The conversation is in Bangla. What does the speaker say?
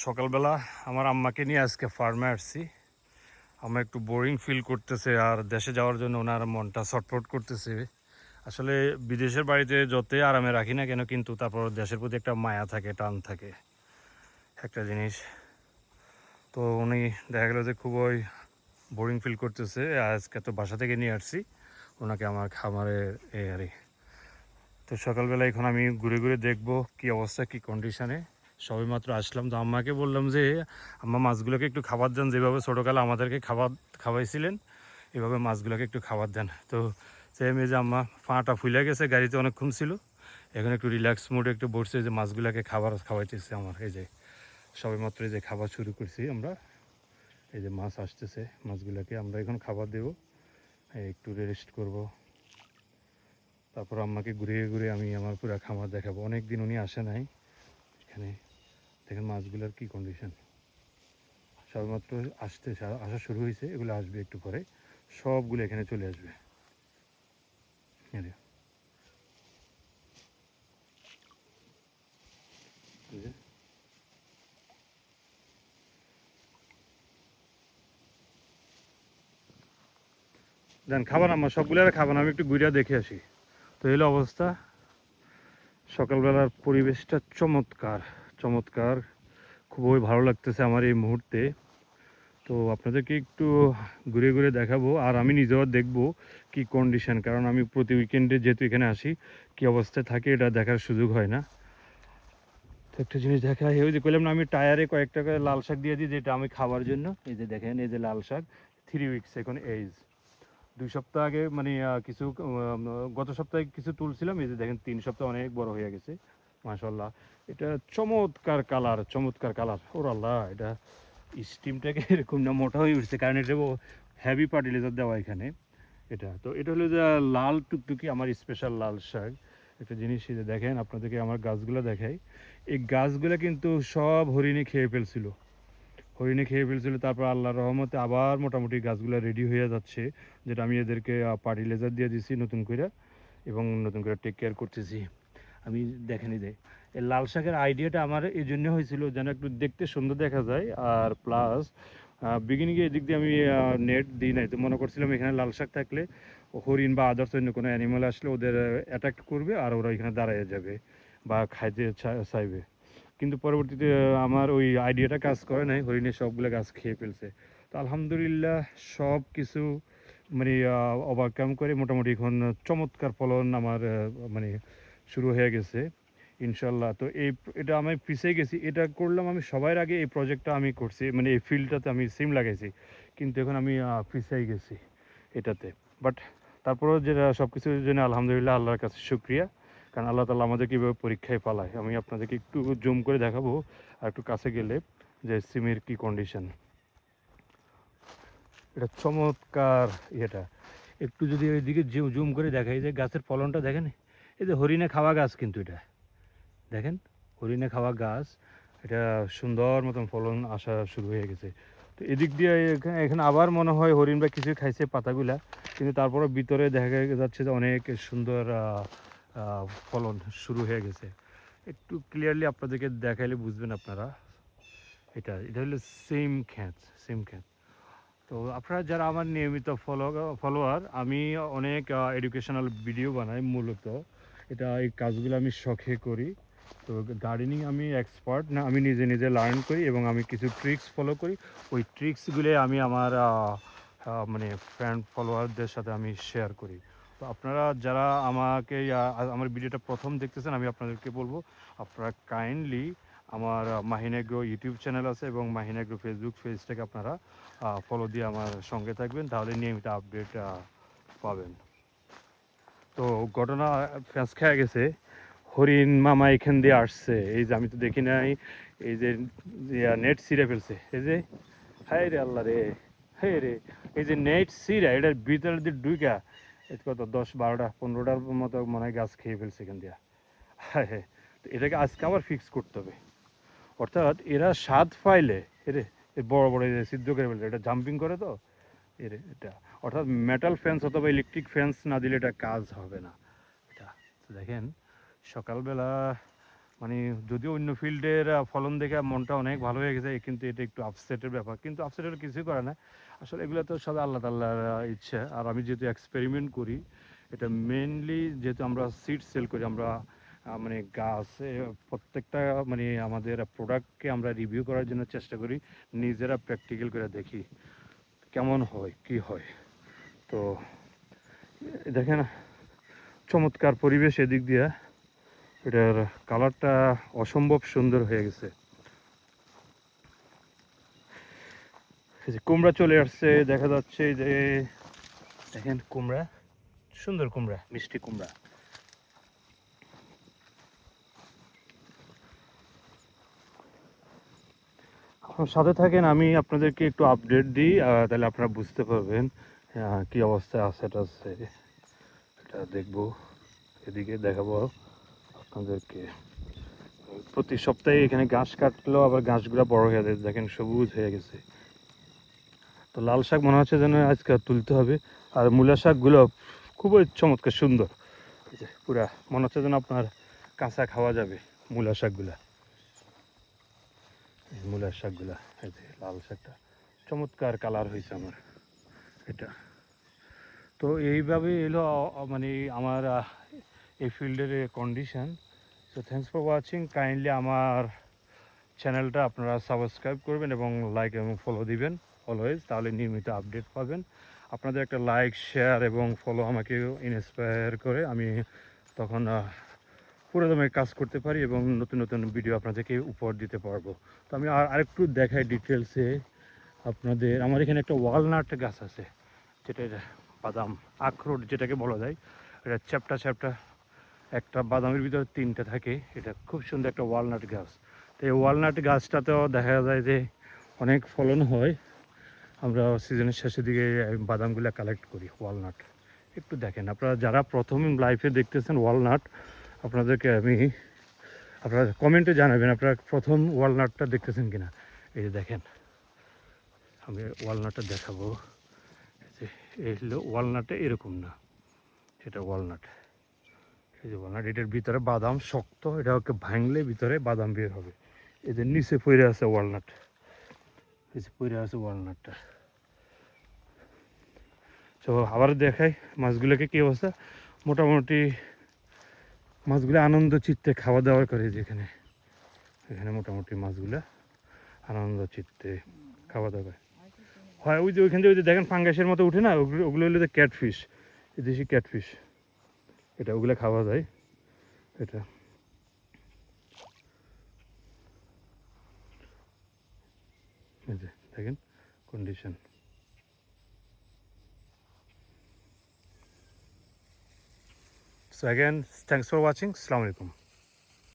সকালবেলা আমার আম্মাকে নিয়ে আজকে ফার্মে আসছি। আম্মা একটু বোরিং ফিল করতেছে আর দেশে যাওয়ার জন্য ওনার মনটা ছটফট করতেছে। আসলে বিদেশের বাড়িতে যতই আরামে রাখি না কেন, কিন্তু তারপর দেশের প্রতি একটা মায়া থাকে, টান থাকে একটা জিনিস। তো উনি দেখা গেলো যে খুবই বোরিং ফিল করতেছে। আজকে তো বাসা থেকে নিয়ে আসছি ওনাকে আমার খামারের আরে। তো সকালবেলা এখন আমি ঘুরে ঘুরে দেখবো কি অবস্থা, কি কন্ডিশনে। সবে মাত্র আসলাম, তো আম্মাকে বললাম যে আম্মা মাছগুলোকে একটু খাবার দেন, যেভাবে ছোটোকালে আমাদেরকে খাওয়াইছিলেন এভাবে মাছগুলোকে একটু খাবার দেন। তো সেম এই যে আম্মা পাটা ফুলে গেছে, গাড়িতে অনেকক্ষণ ছিল, এখন একটু রিল্যাক্স মুডে একটু বসছে, যে মাছগুলোকে খাওয়াইতেছে আমার। এই যে সবে মাত্র এই যে খাবার শুরু করছি আমরা, এই যে মাছ আসতেছে, মাছগুলোকে আমরা এখন খাবার দেবো, একটু রেস্ট করব। তারপর আম্মাকে ঘুরিয়ে ঘুরিয়ে আমি আমার পুরো খামার দেখাবো। অনেক দিন উনি আসে নাই এখানে। দেখেন মাছগুলোর কি কন্ডিশন, সবেমাত্র আসা শুরু হয়েছে, এগুলো আসবে একটু পরে, সবগুলো এখানে চলে আসবে। দেন খাবার আম্মা, সবগুলো আর খাবার, আমি একটু ঘুরিয়া দেখে আসি। তো এলো অবস্থা, সকালবেলার পরিবেশটা চমৎকার চমৎকার, খুবই ভালো লাগতেছে আমার এই মুহূর্তে। তো আপনাদেরকে একটু ঘুরে ঘুরে দেখাবো, আর আমি নিজেও দেখবো কি কন্ডিশন, কারণ আমি প্রতি উইকেন্ডে যেহেতু এখানে আসি, কি অবস্থায় থাকে এটা দেখার সুযোগ হয় না। তো একটা জিনিস দেখা, ওই যে কইলাম না আমি টায়ারে কয়েকটা করে লাল শাক দিয়ে দিই, যেটা আমি খাওয়ার জন্য। এই যে দেখেন, এই যে লাল শাক 3 উইকস এখন এইজ। 2 সপ্তাহ আগে মানে কিছু গত সপ্তাহে কিছু তুলছিলাম, এই যে দেখেন 3 সপ্তাহ অনেক বড় হয়ে গেছে মাশাল্লাহ। এটা চমৎকার কালার, চমৎকার কালার। ওর আল্লাহ, এটা স্টিমটাকে এরকম না মোটা হয়ে উঠছে, কারণ এটা হেভি ফার্টিলাইজার দেওয়া এখানে। তো এটা হলো যে লাল টুকটুকি আমার স্পেশাল লাল শাক। একটা জিনিস এই যে দেখেন, আপনাদেরকে আমার গাছগুলো দেখাই। এই গাছগুলো কিন্তু সব হরিণে খেয়ে ফেলছিল, তারপর আল্লাহর রহমতে আবার মোটামুটি গাছগুলো রেডি হয়ে যাচ্ছে, যেটা আমি এদেরকে ফার্টিলাইজার দিয়ে দিছি নতুন করে, এবং নতুন করে টেক কেয়ার করতেছি আমি। দেখেনি যে এই লাল শাকের আইডিয়াটা আমার এই জন্য হয়েছিল যেন একটু দেখতে সুন্দর দেখা যায়, আর প্লাস বিগিনিংয়ে এদিক দিয়ে আমি নেট দিই নাই, তো মনে করছিলাম এখানে লাল শাক থাকলে হরিণ বা আদার্স অন্য কোনো অ্যানিমাল আসলে ওদের অ্যাটাক করবে আর ওরা এখানে দাঁড়িয়ে যাবে বা খাইতে চাইবে। কিন্তু পরবর্তীতে আমার ওই আইডিয়াটা কাজ করে নাই, হরিণের সবগুলো গাছ খেয়ে ফেলছে। তো আলহামদুলিল্লাহ সব কিছু মানে ওভারকাম করে মোটামুটি এখন চমৎকার ফলন আমার মানে শুরু হয়ে গেছে ইনশাল্লাহ। তো এটা আমি পিছিয়ে গেছি, এটা করলাম আমি সবার আগে, এই প্রজেক্টটা আমি করছি, মানে এই ফিল্ডটাতে আমি সিম লাগাইছি, কিন্তু এখন আমি পিছিয়ে গেছি এটাতে। বাট তারপরেও যেটা সব কিছুর জন্য আলহামদুলিল্লাহ, আল্লাহর কাছে শুক্রিয়া, কারণ আল্লাহ তালা আমাদের কীভাবে পরীক্ষায় পালায়। আমি আপনাদেরকে একটু জুম করে দেখাবো আর একটু কাছে গেলে, যে সিমের কি কন্ডিশন। এটা চমৎকার ইয়েটা, একটু যদি ওইদিকে জুম করে দেখাই, যে গাছের ফলনটা দেখেন, এই যে হরিণে খাওয়া গাছ, কিন্তু এটা দেখেন হরিণে খাওয়া গাছ, এটা সুন্দর মতন ফলন আসা শুরু হয়ে গেছে। তো এদিক দিয়ে এখানে আবার মনে হয় হরিণ বা কিছু খাইছে পাতাগুলা, কিন্তু তারপরে ভিতরে দেখা যাচ্ছে যে অনেক সুন্দর ফলন শুরু হয়ে গেছে। একটু ক্লিয়ারলি আপনাদেরকে দেখাইলে বুঝবেন আপনারা। এটা হলো সেম ক্ষেত। তো আপনারা যারা আমার নিয়মিত ফলোয়ার, আমি অনেক এডুকেশনাল ভিডিও বানাই মূলত। এই কাজগুলো আমি শখে করি। তো গার্ডেনিং আমি এক্সপার্ট না, আমি নিজে নিজে লার্ন করি এবং আমি কিছু ট্রিক্স ফলো করি। ওই ট্রিক্সগুলো আমি আমার মানে ফ্রেন্ড ফলোয়ারদের সাথে আমি শেয়ার করি। তো আপনারা যারা আমাকে আমার ভিডিওটা প্রথম দেখতেছেন, আমি আপনাদেরকে বলবো আপনারা কাইন্ডলি আমার মাহিন এগ্রো ইউটিউব চ্যানেল আছে এবং মাহিন এগ্রো ফেসবুক পেজটাকে আপনারা ফলো দিয়ে আমার সঙ্গে থাকবেন, তাহলে নিয়মিত আপডেট পাবেন। তো ঘটনা ফ্যাঁস খেয়ে গেছে, হরিণ মামা এখান দিয়ে আসছে, এই যে আমি তো দেখি নাই, এই যে নেট ছিঁড়ে ফেলছে, এই যে হাই রে আল্লাহ রে, হ্যাঁ রে, এই যে নেট ছিঁড়া এটার ভিতরে দিয়ে ঢুকা কত 10, 12, 15টার মতো মনে হয় গাছ খেয়ে ফেলছে এখান দিয়া। হ্যাঁ হ্যাঁ, তো এটাকে আজকে আবার ফিক্স করতে হবে। অর্থাৎ এরা স্বাদ পাইলে এরে বড় বড় ছিদ্র করে ফেলছে, এটা জাম্পিং করে তো এটা, অর্থাৎ মেটাল ফ্যান্স অথবা ইলেকট্রিক ফ্যান্স না দিলে এটা কাজ হবে না। এটা তো দেখেন সকালবেলা মানে যদিও অন্য ফিল্ডের ফলন দেখে মনটা অনেক ভালো হয়ে গেছে, কিন্তু এটা একটু আপসেটের ব্যাপার, কিন্তু আপসেট হলে কিছুই করে না। আসলে এগুলো তো সব আল্লাহ তাল্লাহর ইচ্ছা। আর আমি যেহেতু এক্সপেরিমেন্ট করি, এটা মেনলি যেহেতু আমরা সিড সেল করি, আমরা মানে গাছ প্রত্যেকটা মানে আমাদের প্রোডাক্টকে আমরা রিভিউ করার জন্য চেষ্টা করি, নিজেরা প্র্যাকটিক্যাল করে দেখি কেমন হয় কি হয়। তো দেখেন চমৎকার পরিবেশ এদিক দিয়ে, এটার কালারটা অসম্ভব সুন্দর হয়ে গেছে। এই যে কুমড়া চলে আসছে, দেখা যাচ্ছে যে দেখেন কুমড়া, সুন্দর কুমড়া, মিষ্টি কুমড়া। আপনার সাথে থাকেন, আমি আপনাদেরকে একটু আপডেট দিই, তাহলে আপনারা বুঝতে পারবেন কি অবস্থায় আছে। এটা আছে, এটা দেখবো, এদিকে দেখাবো আপনাদেরকে। প্রতি সপ্তাহে এখানে ঘাস কাটলো, আবার ঘাসগুলো বড় হয়ে যায়, দেখেন সবুজ হয়ে গেছে। তো লাল শাক মনে হচ্ছে যেন আজকে তুলতে হবে। আর মূলা শাকগুলো খুবই চমৎকার সুন্দর, এই যে পুরা মনে হচ্ছে যেন আপনার কাঁচা খাওয়া যাবে মূলা শাকগুলা। এই মূলার শাকগুলা, এই যে লাল শাকটা চমৎকার কালার হয়েছে আমার এটা। তো এইভাবে এলো মানে আমার এই ফিল্ডের condition. So thanks for watching, kindly আমার চ্যানেলটা আপনারা সাবস্ক্রাইব করবেন এবং লাইক এবং ফলো দিবেন অলওয়েজ, তাহলে নিয়মিত আপডেট পাবেন। আপনাদের একটা লাইক, শেয়ার এবং ফলো আমাকে ইন্সপায়ার করে, আমি তখন পুরো দমে কাজ করতে পারি এবং নতুন নতুন ভিডিও আপনাদেরকে উপহার দিতে পারবো। তো আমি আরেকটু দেখাই ডিটেলসে আপনাদের। আমার এখানে একটা ওয়ালনাট গাছ আছে, যেটা বাদাম আখরোট যেটাকে বলা যায়, এটা চ্যাপটা চ্যাপটা একটা বাদামের ভিতরে তিনটে থাকে, এটা খুব সুন্দর একটা ওয়ালনাট গাছ। তো এই ওয়ালনাট গাছটাতেও দেখা যায় যে অনেক ফলন হয়। আমরা সিজনের শেষের দিকে বাদামগুলো কালেক্ট করি ওয়ালনাট। একটু দেখেন, আপনারা যারা প্রথম লাইফে দেখতেছেন ওয়ালনাট, আপনাদেরকে আমি, আপনারা কমেন্টে জানাবেন আপনারা প্রথম ওয়ালনাটটা দেখতেছেন কিনা। এই যে দেখেন, আমি ওয়ালনাটটা দেখাবো। এই যে এই হলো ওয়ালনাটে, এরকম না, এটা ওয়ালনাট। এই যে ওয়ালনাট, এটার ভিতরে বাদাম শক্ত, এটা ওকে ভাঙলে ভিতরে বাদাম বের হবে। এই যে নিচে পড়ে আছে ওয়ালনাট, এই যে পড়ে আছে ওয়ালনাটটা। তো আবার দেখাই মাছগুলোকে কী অবস্থা। মোটামুটি মাছগুলো আনন্দ চিত্তে খাওয়া দাওয়া করে, যেখানে এখানে মোটামুটি মাছগুলো আনন্দ চিত্তে খাওয়া দাওয়া করে। হয় ওই যে ওইখান থেকে ওই যে দেখেন ফাঙ্গাসের মতো উঠে না, ওগুলো ওগুলো হলো যে ক্যাটফিশ, দেশি ক্যাটফিশ, এটা ওগুলো খাওয়া যায়। এটা এই যে দেখেন condition. So again, thanks for watching. Assalamu alaikum.